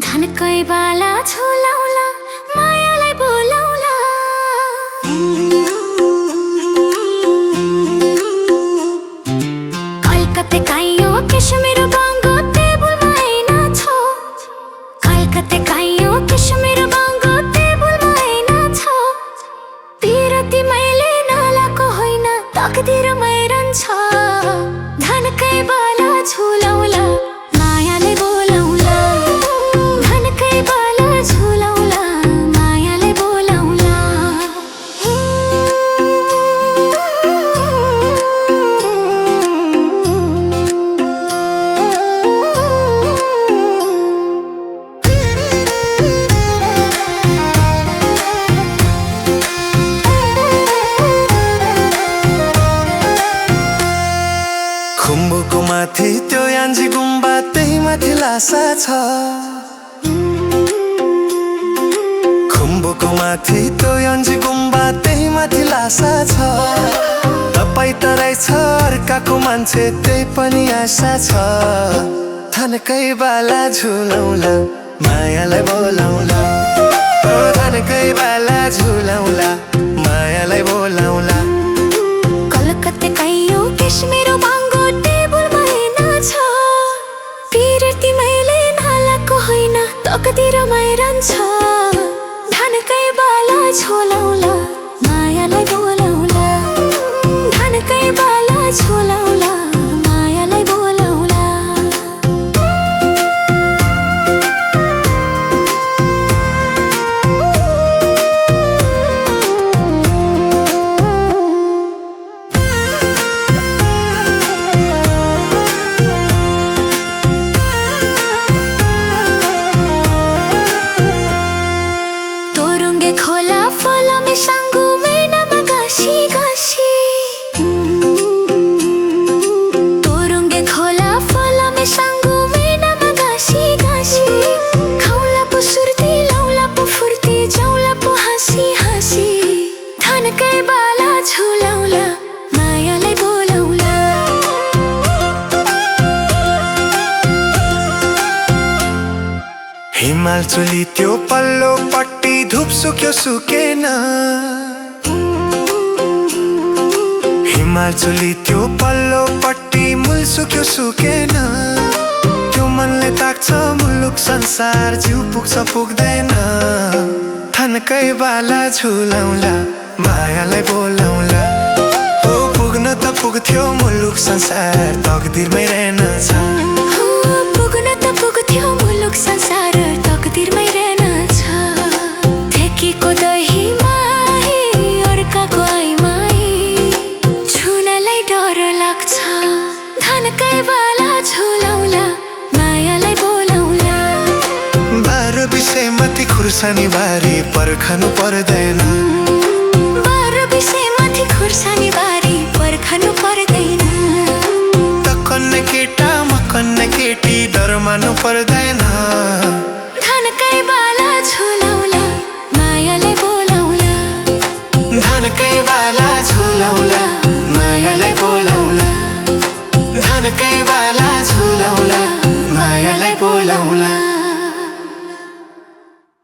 धनकै बाला झुलाउला मायालाई बोलाउला कलकत्ते काइयो कश्मीर बाङ्गो टेबलमा आइना छ कलकत्ते काइयो कश्मीर बाङ्गो टेबलमा आइना छ पिरती मैले नलाको होइन तकदिरमै रहन्छ धनकै बाला झुलाउला मायालाई बोलाउला खुम्बुको माथि त्यो यान्जी गुम्बा त्यही माथि लासा छ खुम्बुको माथि त्यो यान्जी गुम्बा त्यही माथि लासा छ तपाईँ तराई छ अर्काको मान्छे त्यही पनि आशा छ धनकै बाला झुलाउला मायालाई बोलाउला धनकै बाला झुलाउला मायालाई बोलाउला कलकत्ते काइयो कश्मीर बाङ्गो टेबलमा आइना छ पिरती मैले नलाको होइन तकदिरमै रहन्छ धनकै बाला झुलाउला मायालाई बोलाउला धनकै बाला झुलाउला मायालाई बोलाउला तोरुङ्गे खोला फलमे साङ्गु मैनामा गासी गासी तोरुङ्गे खोला फलमे साङ्गु मैनामा गासी गासी खाउला पो सुर्ती लाउला पो फुर्ती जाउला पो हाँसी हाँसी धनकै बाला झुलाउला मायालाई बोलाउला हिमाल चुली त्यो पल्लो पट्टी धुप सुक्यो सुकेन हिमाल चुली त्यो पल्लो पट्टी मूल सुक्यो सुकेन त्यो मनले ताक्छ मुलुक संसार जिउ पुग्छ पुग्दैन धनकै बाला झुलाउला मायालाई बोलाउला ओ पुग्न त पुग्थ्यो मुलुक संसार तकदिरमै रहन्छ पुग्न त पुग्थ्यो मुलुक संसार तकदिरमै रहन्छ ठेकीको दही माही अर्काको आइमाई छुनलाई डर लाग्छ धनकै बाला झुलाउला मायालाई बोलाउला बाह्र विषयमाथि खुर्सानी बारी पर्खनु पर्दैन बाह्र विषयमाथि खुर्सानी बारी पर्खनु पर्दैन त कन्ने केटा म कन्ने केटी डर मान्नु पर्दैन